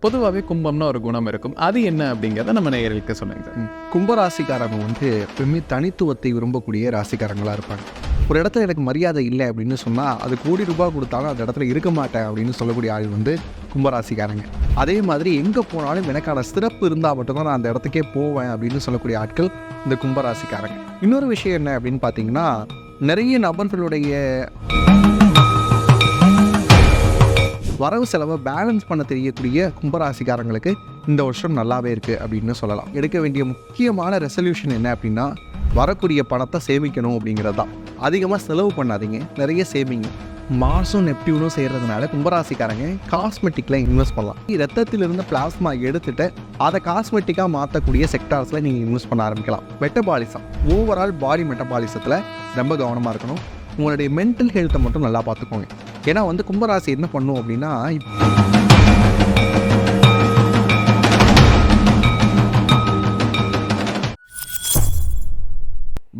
பொதுவாகவே கும்பம்னு ஒரு குணம் இருக்கும். அது என்ன அப்படிங்கிறத நம்ம நேயர்களுக்கு சொல்லுங்க சார். கும்பராசிக்காரங்க எப்பவுமே தனித்துவத்தை விரும்பக்கூடிய ராசிக்காரங்களாக இருப்பாங்க. ஒரு இடத்துல எனக்கு மரியாதை இல்லை அப்படின்னு சொன்னால் அது கோடி ரூபாய் கொடுத்தாலும் அந்த இடத்துல இருக்க மாட்டேன் அப்படின்னு சொல்லக்கூடிய ஆள் கும்பராசிக்காரங்க. அதே மாதிரி எங்கே போனாலும் எனக்கான சிறப்பு இருந்தால் மட்டும்தான் நான் அந்த இடத்துக்கே போவேன் அப்படின்னு சொல்லக்கூடிய ஆட்கள் இந்த கும்பராசிக்காரங்க. இன்னொரு விஷயம் என்ன அப்படின்னு பார்த்தீங்கன்னா, நிறைய நபர்களுடைய வரவு செலவை பேலன்ஸ் பண்ண தெரியக்கூடிய கும்பராசிக்காரங்களுக்கு இந்த வருஷம் நல்லாவே இருக்குது அப்படின்னு சொல்லலாம். எடுக்க வேண்டிய முக்கியமான ரெசல்யூஷன் என்ன அப்படின்னா, வரக்கூடிய பணத்தை சேமிக்கணும் அப்படிங்கிறது தான். அதிகமாக செலவு பண்ணாதீங்க, நிறைய சேமிங்க. மார்ஸும் நெப்டியூனும் செய்கிறதுனால கும்பராசிக்காரங்க காஸ்மெட்டிக்கில் இன்வெஸ்ட் பண்ணலாம். ரத்தத்திலிருந்து பிளாஸ்மா எடுத்துகிட்டு அதை காஸ்மெட்டிக்காக மாற்றக்கூடிய செக்டார்ஸில் நீங்கள் இன்வெஸ்ட் பண்ண ஆரம்பிக்கலாம். மெட்டபாலிசம், ஓவரால் பாடி மெட்டபாலிசத்தில் ரொம்ப கவனமாக இருக்கணும். உங்களுடைய மென்டல் ஹெல்த்தை மட்டும் நல்லா பார்த்துக்கோங்க. ஏன்னா கும்பராசி என்ன பண்ணும் அப்படின்னா,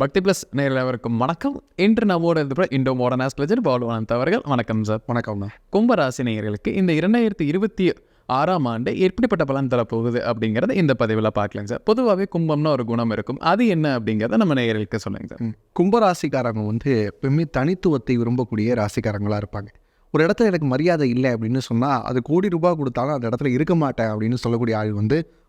பக்தி பிளஸ் நேயர்களுக்கும் வணக்கம். இன்று நம்மோட இண்டோ மாடர்ன் ஆஸ்ட்ராலஜர் பாலுவானந்த் அவர்கள். வணக்கம் சார். வணக்கம்ண்ணா. கும்பராசி நேயர்களுக்கு இந்த 2026ஆம் ஆண்டு எப்படிப்பட்ட பலன் தரப்போகுது அப்படிங்கிறத இந்த பதிவில் பார்க்கலாம் சார். பொதுவாகவே கும்பம்னு ஒரு குணம் இருக்கும். அது என்ன அப்படிங்கிறத நம்ம நேயர்களுக்கு சொல்லுங்க சார். கும்பராசிக்காரங்க எப்பவுமே தனித்துவத்தை விரும்பக்கூடிய ராசிக்காரங்களாக இருப்பாங்க. ஒரு இடத்துல எனக்கு மரியாதை இல்லை அப்படின்னு சொன்னால் அது கோடி ரூபாய் கொடுத்தாலும் அந்த இடத்துல இருக்க மாட்டேன் அப்படின்னு சொல்லக்கூடிய ஆள்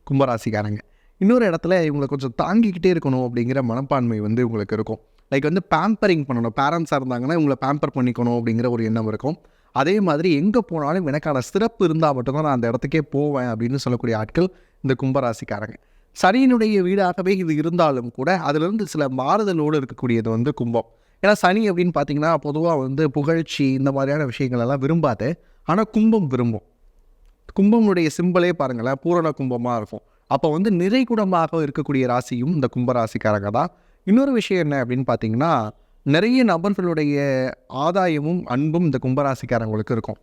கும்பராசிக்காரங்க. இன்னொரு இடத்துல இவங்களை கொஞ்சம் தாங்கிக்கிட்டே இருக்கணும் அப்படிங்கிற மனப்பான்மை உங்களுக்கு இருக்கும். லைக் பேம்பரிங் பண்ணணும். பேரண்ட்ஸாக இருந்தாங்கன்னா இவங்களை பேம்பர் பண்ணிக்கணும் அப்படிங்கிற ஒரு எண்ணம் இருக்கும். அதே மாதிரி எங்கே போனாலும் எனக்கான சிறப்பு இருந்தால் மட்டும்தான் நான் அந்த இடத்துக்கே போவேன் அப்படின்னு சொல்லக்கூடிய ஆட்கள் இந்த கும்பராசிக்காரங்க. சனியினுடைய வீடாகவே இது இருந்தாலும் கூட அதிலிருந்து சில மாறுதலோடு இருக்கக்கூடியது கும்பம். ஏன்னா சனி அப்படின்னு பார்த்தீங்கன்னா பொதுவாக புகழ்ச்சி இந்த மாதிரியான விஷயங்கள் எல்லாம் விரும்பாது. ஆனால் கும்பம் விரும்பும். கும்பமுடைய சிம்பலே பாருங்களேன், பூரண கும்பமாக இருக்கும். அப்போ நிறைகுடமாக இருக்கக்கூடிய ராசியும் இந்த கும்பராசிக்காரங்க தான். இன்னொரு விஷயம் என்ன அப்படின்னு பார்த்தீங்கன்னா, நிறைய நபர்களுடைய ஆதாயமும் அன்பும் இந்த கும்பராசிக்காரங்களுக்கு இருக்கும்.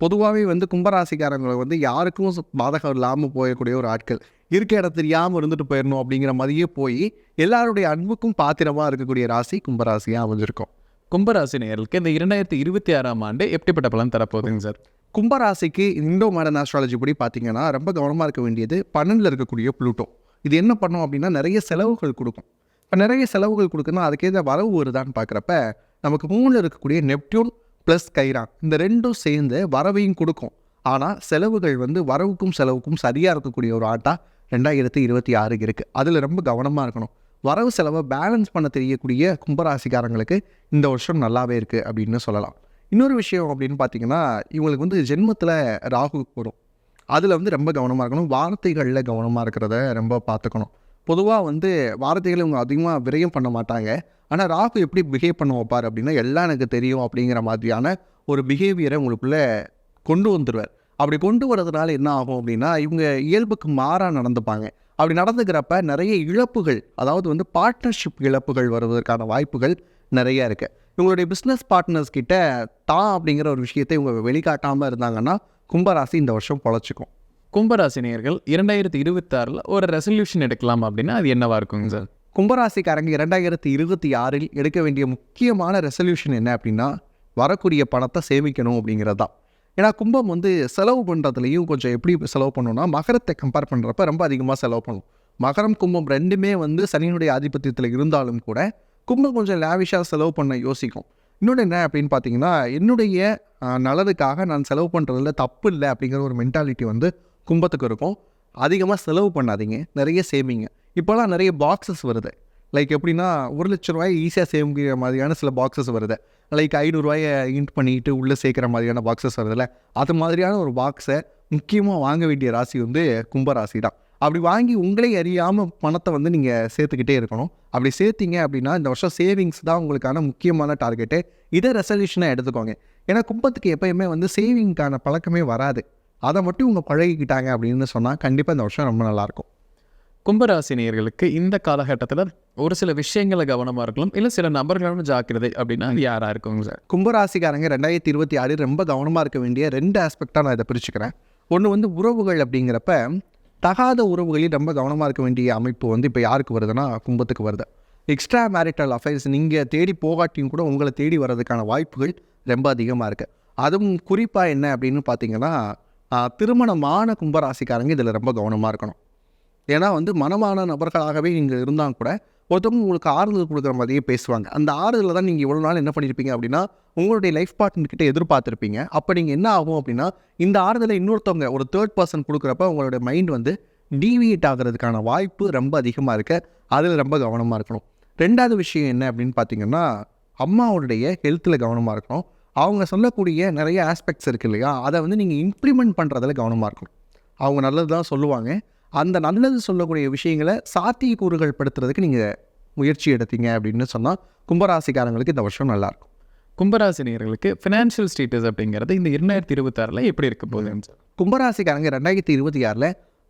பொதுவாகவே கும்பராசிக்காரங்களை யாருக்கும் பாதகம் இல்லாமல் போயக்கூடிய ஒரு ஆட்கள். இருக்க இடம் தெரியாமல் இருந்துட்டு போயிடணும் அப்படிங்கிற மாதிரியே போய் எல்லாருடைய அன்புக்கும் பாத்திரமாக இருக்கக்கூடிய ராசி கும்பராசியாக அமைஞ்சிருக்கும். கும்பராசி நேயர்களுக்கு இந்த 2026ஆம் ஆண்டு எப்படிப்பட்ட பலன் தரப்போகுதுங்க சார்? கும்பராசிக்கு இண்டோ மாடர்ன் ஆஸ்ட்ராலஜி படி பார்த்தீங்கன்னா ரொம்ப கவனமாக இருக்க வேண்டியது 12ல் இருக்கக்கூடிய ப்ளூட்டோ. இது என்ன பண்ணும் அப்படின்னா, நிறைய செலவுகள் கொடுக்கும். இப்போ நிறைய செலவுகள் கொடுக்குன்னா அதுக்கேற்ற வரவு வருதான்னு பார்க்குறப்ப நமக்கு 3ல் இருக்கக்கூடிய நெப்டியூன் ப்ளஸ் கைரான் இந்த ரெண்டும் சேர்ந்து வரவையும் கொடுக்கும். ஆனால் செலவுகள் வரவுக்கும் செலவுக்கும் சரியாக இருக்கக்கூடிய ஒரு ஆட்டா 2026 இருக்குது. அதில் ரொம்ப கவனமாக இருக்கணும். வரவு செலவை பேலன்ஸ் பண்ண தெரியக்கூடிய கும்பராசிக்காரங்களுக்கு இந்த வருஷம் நல்லாவே இருக்குது அப்படின்னு சொல்லலாம். இன்னொரு விஷயம் அப்படின்னு பார்த்தீங்கன்னா, இவங்களுக்கு ஜென்மத்தில் ராகு வரும். அதில் ரொம்ப கவனமாக இருக்கணும். வார்த்தைகளில் கவனமாக இருக்கிறத ரொம்ப பார்த்துக்கணும். பொதுவாக வார்த்தைகளை இவங்க அதிகமாக விரயம் பண்ண மாட்டாங்க. ஆனால் ராகு எப்படி பிஹேவ் பண்ண வைப்பார் அப்படின்னா, எல்லாம் எனக்கு தெரியும் அப்படிங்கிற மாதிரியான ஒரு பிஹேவியரை உங்களுக்குள்ளே கொண்டு வந்துடுவார். அப்படி கொண்டு வரதுனால என்ன ஆகும் அப்படின்னா, இவங்க இயல்புக்கு மாறாக நடந்துப்பாங்க. அப்படி நடந்துக்கிறப்ப நிறைய இழப்புகள், அதாவது பார்ட்னர்ஷிப் இழப்புகள் வருவதற்கான வாய்ப்புகள் நிறையா இருக்குது. இவங்களுடைய பிஸ்னஸ் பார்ட்னர்ஸ் கிட்ட அப்படிங்கிற ஒரு விஷயத்தை இவங்க வெளிக்காட்டாமல் இருந்தாங்கன்னா கும்பராசி இந்த வருஷம் பொழைச்சிக்கும். கும்பராசி நேயர்கள் 2026 ஒரு ரெசல்யூஷன் எடுக்கலாம் அப்படின்னா அது என்னவா இருக்குங்க சார்? கும்பராசிக்காரங்க 2026 எடுக்க வேண்டிய முக்கியமான ரெசல்யூஷன் என்ன அப்படின்னா, வரக்கூடிய பணத்தை சேமிக்கணும் அப்படிங்கிறது தான். ஏன்னா கும்பம் செலவு பண்ணுறதுலையும் கொஞ்சம் எப்படி செலவு பண்ணணும்னா, மகரத்தை கம்பேர் பண்ணுறப்ப ரொம்ப அதிகமாக செலவு பண்ணும். மகரம் கும்பம் ரெண்டுமே சனியினுடைய ஆதிபத்தியத்தில் இருந்தாலும் கூட கும்பம் கொஞ்சம் லேவிஷாக செலவு பண்ண யோசிக்கும். இன்னொன்று என்ன அப்படின்னு பார்த்தீங்கன்னா, என்னுடைய நலனுக்காக நான் செலவு பண்ணுறதுல தப்பு இல்லை அப்படிங்கிற ஒரு மென்டாலிட்டி கும்பத்துக்கு இருக்கும். அதிகமாக செலவு பண்ணாதீங்க, நிறைய சேமிங்க. இப்போலாம் நிறைய பாக்ஸஸ் வருது. லைக் எப்படின்னா, 1 லட்ச ரூபாய் ஈஸியாக சேமிக்கிற மாதிரியான சில பாக்ஸஸ் வருது. லைக் 500 ரூபாயை இன்ட் பண்ணிட்டு உள்ளே சேர்க்குற மாதிரியான பாக்ஸஸ் வருதுல்ல, அது மாதிரியான ஒரு பாக்ஸை முக்கியமாக வாங்க வேண்டிய ராசி கும்பராசி தான். அப்படி வாங்கி உங்களே அறியாமல் பணத்தை நீங்கள் சேர்த்துக்கிட்டே இருக்கணும். அப்படி சேர்த்திங்க அப்படின்னா இந்த வருஷம் சேவிங்ஸ் தான் உங்களுக்கான முக்கியமான டார்கெட்டு. இதை ரெசல்யூஷனாக எடுத்துக்கோங்க. ஏன்னா கும்பத்துக்கு எப்போயுமே சேவிங்க்கான பழக்கமே வராது. அதை மட்டும் இவங்க பழகிக்கிட்டாங்க அப்படின்னு சொன்னால் கண்டிப்பாக இந்த வருஷம் ரொம்ப நல்லாயிருக்கும். கும்பராசி நேயர்களுக்கு இந்த காலகட்டத்தில் ஒரு சில விஷயங்களை கவனமாக இருக்கலாம், இல்லை சில நபர்களோட ஜாக்கிரதை அப்படின்னா யாராக இருக்குங்க சார்? கும்பராசிக்காரங்க 2026 ரொம்ப கவனமாக இருக்க வேண்டிய 2 ஆஸ்பெக்டாக நான் இதை பிரிச்சுக்கிறேன். ஒன்று உறவுகள் அப்படிங்கிறப்ப தகாத உறவுகளில் ரொம்ப கவனமாக இருக்க வேண்டிய அமைப்பு இப்போ யாருக்கு வருதுன்னா கும்பத்துக்கு வருது. எக்ஸ்ட்ரா மேரிட்டல் அஃபேர்ஸ் நீங்கள் தேடி போகாட்டியும் கூட உங்களை தேடி வர்றதுக்கான வாய்ப்புகள் ரொம்ப அதிகமாக இருக்குது. அதுவும் குறிப்பாக என்ன அப்படின்னு பார்த்தீங்கன்னா, திருமணமான கும்பராசிக்காரங்க இதில் ரொம்ப கவனமாக இருக்கணும். ஏன்னா வந்து மனமான நபர்களாகவே நீங்கள் இருந்தால் கூட ஒருத்தவங்க உங்களுக்கு ஆறுதல் கொடுக்குற மாதிரியே பேசுவாங்க. அந்த ஆறுதலில் தான் நீங்கள் இவ்வளோ நாள் என்ன பண்ணியிருப்பீங்க அப்படின்னா, உங்களுடைய லைஃப் பார்ட்னர்கிட்ட எதிர்பார்த்துருப்பீங்க. அப்போ நீங்கள் என்ன ஆகும் அப்படின்னா, இந்த ஆறுதலை இன்னொருத்தவங்க ஒரு தேர்ட் பர்சன் கொடுக்குறப்ப உங்களோட மைண்ட் வந்து டீவியேட் ஆகிறதுக்கான வாய்ப்பு ரொம்ப அதிகமாக இருக்குது. அதில் ரொம்ப கவனமாக இருக்கணும். 2வது விஷயம் என்ன அப்படின்னு பார்த்தீங்கன்னா, அம்மாவுடைய ஹெல்த்தில் கவனமாக இருக்கணும். அவங்க சொல்லக்கூடிய நிறைய ஆஸ்பெக்ட்ஸ் இருக்குது இல்லையா, அதை வந்து நீங்கள் இம்ப்ளிமெண்ட் பண்ணுறதுல கவனமாக இருக்கணும். அவங்க நல்லது தான் சொல்லுவாங்க. அந்த நல்லது சொல்லக்கூடிய விஷயங்களை சாத்தியக்கூறுகள் படுத்துறதுக்கு நீங்கள் முயற்சி எடுத்தீங்க அப்படின்னு சொன்னால் கும்பராசிக்காரங்களுக்கு இந்த வருஷம் நல்லாயிருக்கும். கும்பராசினியர்களுக்கு ஃபினான்ஷியல் ஸ்டேட்டஸ் அப்படிங்கிறது இந்த 2026 எப்படி இருக்க போகுதுங்க சார்? கும்பராசிக்காரங்க 2026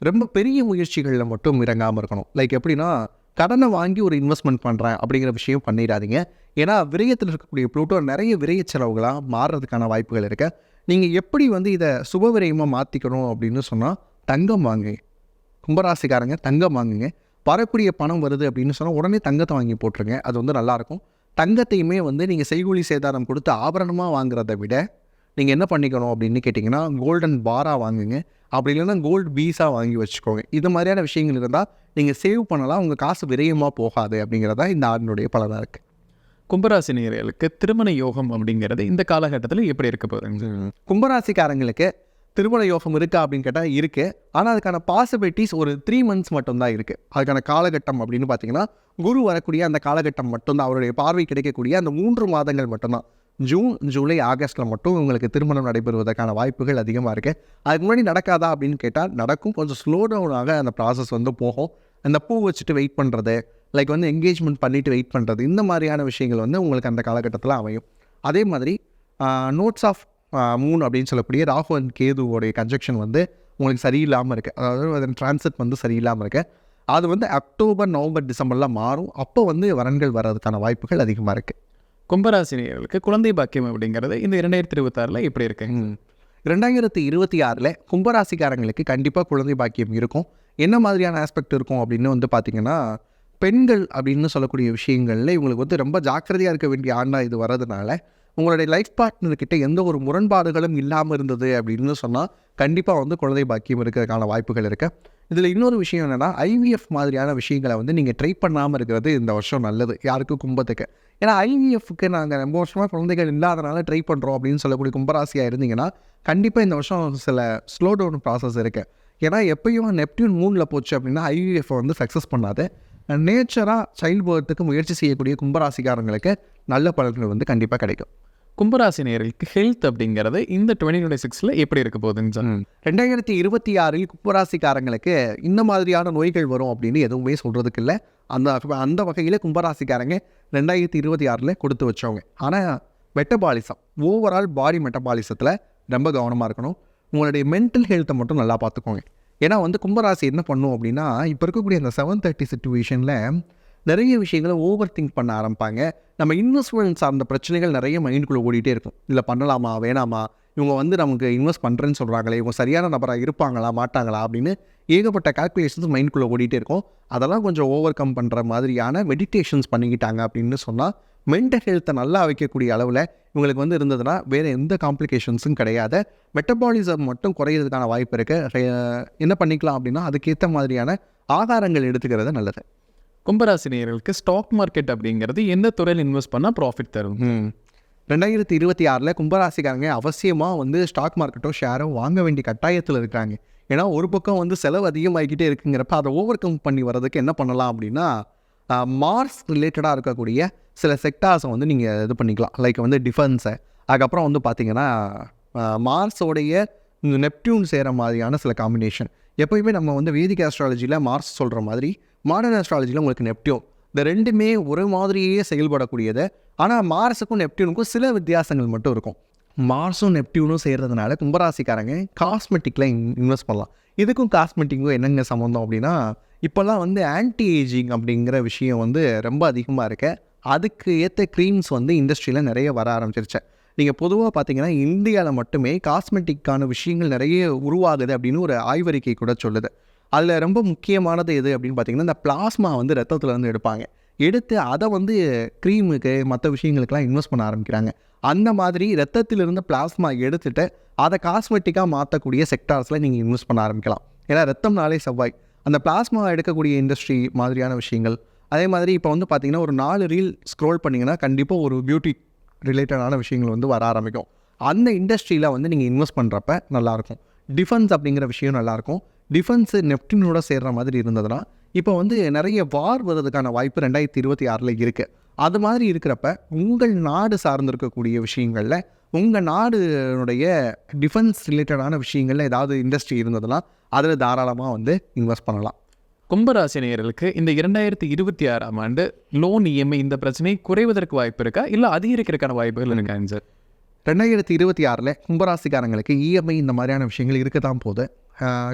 ரொம்ப பெரிய முயற்சிகளில் மட்டும் இறங்காமல் இருக்கணும். லைக் எப்படின்னா, கடனை வாங்கி ஒரு இன்வெஸ்ட்மெண்ட் பண்ணுறேன் அப்படிங்கிற விஷயம் பண்ணிடாதீங்க. ஏன்னா விரயத்தில் இருக்கக்கூடிய ப்ளூட்டோ நிறைய விரய செலவுகளாக மாறுறதுக்கான வாய்ப்புகள் இருக்குது. நீங்கள் எப்படி வந்து இதை சுப விரயமாக மாற்றிக்கணும் அப்படின்னு சொன்னால், தங்கம் வாங்குங்க. கும்பராசிக்காரங்க தங்கம் வாங்குங்க. வரக்கூடிய பணம் வருது அப்படின்னு சொன்னால் உடனே தங்கத்தை வாங்கி போட்டுருங்க. அது வந்து நல்லாயிருக்கும். தங்கத்தையுமே வந்து நீங்கள் செய்கூலி சேதாரம் கொடுத்து ஆபரணமாக வாங்குறத விட நீங்கள் என்ன பண்ணிக்கணும் அப்படின்னு கேட்டிங்கன்னா, கோல்டன் பாராக வாங்குங்க. அப்படி இல்லைன்னா கோல்டு பீஸாக வாங்கி வச்சுக்கோங்க. இது மாதிரியான விஷயங்கள் இருந்தால் நீங்கள் சேவ் பண்ணலாம். உங்கள் காசு விரயமாக போகாது அப்படிங்கிறதா இந்த ஆடினுடைய பலனாக இருக்குது. கும்பராசினியர்களுக்கு திருமண யோகம் அப்படிங்கிறது இந்த காலகட்டத்தில் எப்படி இருக்க போகுதுங்க? கும்பராசிக்காரங்களுக்கு திருமண யோகம் இருக்கா அப்படின்னு கேட்டால் இருக்குது. ஆனால் அதுக்கான பாசிபிலிட்டிஸ் ஒரு 3 months மட்டும்தான் இருக்குது. அதுக்கான காலகட்டம் அப்படின்னு பார்த்தீங்கன்னா, குரு வரக்கூடிய அந்த காலகட்டம் மட்டும்தான், அவருடைய பார்வை கிடைக்கக்கூடிய அந்த 3 மாதங்கள் மட்டும்தான். ஜூன், ஜூலை, ஆகஸ்ட்டில் மட்டும் உங்களுக்கு திருமணம் நடைபெறுவதற்கான வாய்ப்புகள் அதிகமாக இருக்குது. அதுக்கு முன்னாடி நடக்காதா அப்படின்னு கேட்டால் நடக்கும். கொஞ்சம் ஸ்லோ டவுனாக அந்த ப்ராசஸ் வந்து போகும். அந்த பூ வச்சுட்டு வெயிட் பண்ணுறது, லைக் வந்து என்கேஜ்மெண்ட் பண்ணிவிட்டு வெயிட் பண்ணுறது, இந்த மாதிரியான விஷயங்கள் வந்து உங்களுக்கு அந்த காலகட்டத்தில் அமையும். அதே மாதிரி நோட்ஸ் ஆஃப் மூன் அப்படின்னு சொல்லக்கூடிய ராகு அண்ட் கேதுவோடைய கன்ஜெக்ஷன் வந்து உங்களுக்கு சரியில்லாமல் இருக்குது. அதாவது அதன் டிரான்சிட் வந்து சரியில்லாமல் இருக்குது. அது வந்து அக்டோபர், நவம்பர், டிசம்பரில் மாறும். அப்போ வந்து வரன்கள் வர்றதுக்கான வாய்ப்புகள் அதிகமாக இருக்குது. கும்பராசினியர்களுக்கு குழந்தை பாக்கியம் அப்படிங்கிறது இந்த 2026 எப்படி இருக்குங்க? 2026 கும்பராசிக்காரங்களுக்கு கண்டிப்பாக குழந்தை பாக்கியம் இருக்கும். என்ன மாதிரியான ஆஸ்பெக்ட் இருக்கும் அப்படின்னு வந்து பார்த்திங்கன்னா, பெண்கள் அப்படின்னு சொல்லக்கூடிய விஷயங்களில் இவங்களுக்கு வந்து ரொம்ப ஜாக்கிரதையாக இருக்க வேண்டிய ஆண்டாக இது வர்றதுனால, உங்களுடைய லைஃப் பார்ட்னர்கிட்ட எந்த ஒரு முரண்பாடுகளும் இல்லாமல் இருந்தது அப்படின்னு சொன்னால் கண்டிப்பாக வந்து குழந்தை பாக்கியம் இருக்கிறதுக்கான வாய்ப்புகள் இருக்குது. இதில் இன்னொரு விஷயம் என்னென்னா, ஐவிஎஃப் மாதிரியான விஷயங்களை வந்து நீங்கள் ட்ரை பண்ணாமல் இருக்கிறது இந்த வருஷம் நல்லது. யாருக்கும் கும்பத்துக்கு. ஏன்னா ஐவிஎஃப்க்கு நாங்கள் ரொம்ப வருஷமாக குழந்தைகள் இல்லாதனால ட்ரை பண்ணுறோம் அப்படின்னு சொல்லக்கூடிய கும்பராசியாக இருந்தீங்கன்னா, கண்டிப்பாக இந்த வருஷம் சில ஸ்லோ டவுன் ப்ராசஸ் இருக்குது. ஏன்னா எப்பயும் நெப்டியூன் மூணில் போச்சு அப்படின்னா ஐவிஎஃப் வந்து சக்ஸஸ் பண்ணாது. நேச்சராக சைல்டு பர்த்துக்கு முயற்சி செய்யக்கூடிய கும்பராசிக்காரங்களுக்கு நல்ல பலன்கள் வந்து கண்டிப்பாக கிடைக்கும். கும்பராசினியர்களுக்கு ஹெல்த் அப்படிங்கிறது இந்த 2026 எப்படி இருக்க போகுதுங்க சார்? 2026 கும்பராசிக்காரங்களுக்கு இந்த மாதிரியான நோய்கள் வரும் அப்படின்னு எதுவுமே சொல்கிறதுக்கு இல்லை. அந்த வகையில் கும்பராசிக்காரங்க 2026 கொடுத்து வச்சவங்க. ஆனால் மெட்டபாலிசம், ஓவரால் பாடி மெட்டபாலிசத்தில் ரொம்ப கவனமாக இருக்கணும். உங்களுடைய மென்டல் ஹெல்த்தை மட்டும் நல்லா பார்த்துக்கோங்க. ஏன்னா வந்து கும்பராசி என்ன பண்ணும் அப்படின்னா, இப்போ இருக்கக்கூடிய அந்த 7:30 சிச்சுவேஷனில் நிறைய விஷயங்களை ஓவர் திங்க் பண்ண ஆரம்பிப்பாங்க. நம்ம இன்வெஸ்ட்மெண்ட் சார்ந்த பிரச்சனைகள் நிறைய மைண்டுக்குள்ளே ஓடிட்டே இருக்கும். இதில் பண்ணலாமா வேணாமா, இவங்க வந்து நமக்கு இன்வெஸ்ட் பண்ணுறேன்னு சொல்கிறாங்களே, இவங்க சரியான நபராக இருப்பாங்களா மாட்டாங்களா அப்படின்னு ஏகப்பட்ட கால்குலேஷன்ஸ் மைண்டுக்குள்ளே ஓடிட்டே இருக்கும். அதெல்லாம் கொஞ்சம் ஓவர் கம் பண்ணுற மாதிரியான மெடிடேஷன்ஸ் பண்ணிக்கிட்டாங்க அப்படின்னு சொன்னால் மென்டல் ஹெல்த்தை நல்லா வைக்கக்கூடிய அளவில் இவங்களுக்கு வந்து இருந்ததுன்னா வேறு எந்த காம்ப்ளிகேஷன்ஸும் கிடையாது. மெட்டபாலிசம் மட்டும் குறையிறதுக்கான வாய்ப்பு இருக்குது. என்ன பண்ணிக்கலாம் அப்படின்னா, அதுக்கேற்ற மாதிரியான ஆகாரங்கள் எடுத்துக்கிறது நல்லது. கும்பராசினியர்களுக்கு ஸ்டாக் மார்க்கெட் அப்படிங்கிறது எந்த துறையில் இன்வெஸ்ட் பண்ணால் ப்ராஃபிட் தரும்? 2026 கும்பராசிக்காரங்க அவசியமாக வந்து ஸ்டாக் மார்க்கெட்டோ ஷேரோ வாங்க வேண்டிய கட்டாயத்தில் இருக்கிறாங்க. ஏன்னா ஒரு பக்கம் வந்து செலவு அதிகமாகிக்கிட்டே இருக்குங்கிறப்ப அதை ஓவர் கம் பண்ணி வர்றதுக்கு என்ன பண்ணலாம் அப்படின்னா, மார்ஸ் ரிலேட்டடாக இருக்கக்கூடிய சில செக்டார்ஸை வந்து நீங்கள் இது பண்ணிக்கலாம். லைக் வந்து டிஃபென்ஸை, அதுக்கப்புறம் வந்து பார்த்திங்கன்னா மார்ஸோடைய நெப்டியூன் சேர மாதிரியான சில காம்பினேஷன். எப்போயுமே நம்ம வந்து வேதிக் ஆஸ்ட்ராலஜியில் மார்ஸ் சொல்கிற மாதிரி மாடர்ன் ஆஸ்ட்ராலஜியில் உங்களுக்கு நெப்டியூன், இந்த ரெண்டுமே ஒரு மாதிரியே செயல்படக்கூடியது. ஆனால் மார்ஸுக்கும் நெப்டியூனுக்கும் சில வித்தியாசங்கள் மட்டும் இருக்கும். மார்ஸும் நெப்டியூனும் செய்கிறதுனால கும்பராசிக்காரங்க காஸ்மெட்டிக்கில் இன்வெஸ்ட் பண்ணலாம். இதுக்கும் காஸ்மெட்டிக்கும் என்னங்க சம்மந்தம் அப்படின்னா, இப்போல்லாம் வந்து ஆன்டி ஏஜிங் அப்படிங்கிற விஷயம் வந்து ரொம்ப அதிகமாக இருக்கு. அதுக்கு ஏற்ற க்ரீம்ஸ் வந்து இண்டஸ்ட்ரியில் நிறைய வர ஆரம்பிச்சிருச்சு. நீங்கள் பொதுவாக பார்த்தீங்கன்னா இந்தியாவில் மட்டுமே காஸ்மெட்டிக்கான விஷயங்கள் நிறைய உருவாகுது அப்படின்னு ஒரு ஆய்வறிக்கை கூட சொல்லுது. அதில் ரொம்ப முக்கியமானது எது அப்படின்னு பார்த்தீங்கன்னா, இந்த பிளாஸ்மா வந்து ரத்தத்தில் வந்து எடுப்பாங்க. எடுத்து அதை வந்து க்ரீமுக்கு மற்ற விஷயங்களுக்கெல்லாம் இன்வெஸ்ட் பண்ண ஆரம்பிக்கிறாங்க. அந்த மாதிரி ரத்தத்திலிருந்து பிளாஸ்மா எடுத்துகிட்டு அதை காஸ்மெட்டிக்காக மாற்றக்கூடிய செக்டார்ஸில் நீங்கள் இன்வெஸ்ட் பண்ண ஆரம்பிக்கலாம். ஏன்னா ரத்தம்னாலே செவ்வாய். அந்த பிளாஸ்மா எடுக்கக்கூடிய இண்டஸ்ட்ரி மாதிரியான விஷயங்கள். அதே மாதிரி இப்போ வந்து பார்த்திங்கன்னா ஒரு 4 ரீல் ஸ்க்ரோல் பண்ணிங்கன்னா கண்டிப்பாக ஒரு பியூட்டி ரிலேட்டடான விஷயங்கள் வந்து வர ஆரம்பிக்கும். அந்த இண்டஸ்ட்ரியில் வந்து நீங்கள் இன்வெஸ்ட் பண்ணுறப்ப நல்லாயிருக்கும். டிஃபென்ஸ் அப்படிங்கிற விஷயம் நல்லாயிருக்கும். டிஃபென்ஸு நெப்டினோட சேர்கிற மாதிரி இருந்ததுன்னா இப்போ வந்து நிறைய வார் வர்றதுக்கான வாய்ப்பு 2026 இருக்குது. அது மாதிரி இருக்கிறப்ப உங்கள் நாடு சார்ந்திருக்கக்கூடிய விஷயங்களில் உங்கள் நாடுனுடைய டிஃபென்ஸ் ரிலேட்டடான விஷயங்களில் ஏதாவது இண்டஸ்ட்ரி இருந்ததுன்னா அதில் தாராளமாக வந்து இன்வெஸ்ட் பண்ணலாம். கும்பராசி நேயர்களுக்கு இந்த 2026ஆம் ஆண்டு லோன் இஎம்ஐ இந்த பிரச்சனை குறைவதற்கு வாய்ப்பு இருக்கா, இல்லை அதிகரிக்கிறதுக்கான வாய்ப்புகள் இருக்காங்க சார்? 2026 கும்பராசிக்காரங்களுக்கு இஎம்ஐ இந்த மாதிரியான விஷயங்கள் இருக்க தான் போகுது.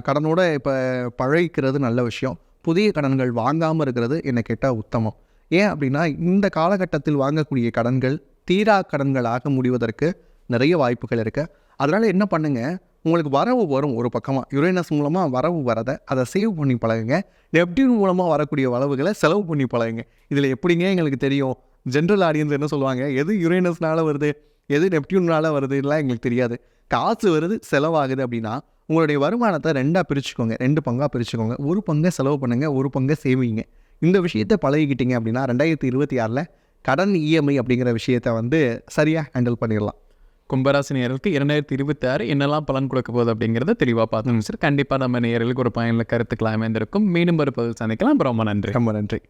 கடனோட இப்போ பழகிக்கிறது நல்ல விஷயம். புதிய கடன்கள் வாங்காமல் இருக்கிறது என்னை கேட்டால் உத்தமம். ஏன் அப்படின்னா இந்த காலகட்டத்தில் வாங்கக்கூடிய கடன்கள் தீரா கடன்களாக முடிவதற்கு நிறைய வாய்ப்புகள் இருக்குது. அதனால் என்ன பண்ணுங்கள், உங்களுக்கு வரவு வரும். ஒரு பக்கமாக யுரேனஸ் மூலமாக வரவு வரதை அதை சேவ் பண்ணி பழகுங்க. நெப்டியூன் மூலமாக வரக்கூடிய வரவுகளை செலவு பண்ணி பழகுங்க. இதில் எப்படிங்க எங்களுக்கு தெரியும்? ஜென்ரல் ஆடியன்ஸ் என்ன சொல்லுவாங்க, எது யுரேனஸ்னால வருது எது நெப்டியூனால் வருது எல்லாம் எங்களுக்கு தெரியாது. காசு வருது செலவாகுது அப்படின்னா உங்களுடைய வருமானத்தை 2ஆக பிரிச்சுக்கோங்க, 2 பங்காக பிரிச்சுக்கோங்க. ஒரு பங்கை செலவு பண்ணுங்கள், ஒரு பங்கை சேவிங்க. இந்த விஷயத்தை பழகிக்கிட்டீங்க அப்படின்னா 2026 கடன் இஎம்ஐ அப்படிங்கிற விஷயத்தை வந்து சரியாக ஹேண்டில் பண்ணிடலாம். கும்பராசி நேயர்களுக்கு 2026 என்னெல்லாம் பலன் கொடுக்க போகுது அப்படிங்கிறத தெளிவாக பார்த்தோம் சார். கண்டிப்பாக நம்ம நேயர்களுக்கு ஒரு பயனுள்ள கருத்துக்கள் அமைந்திருக்கும். மீண்டும் ஒரு பதில் சந்திக்கலாம். ரொம்ப நன்றி. ரொம்ப நன்றி.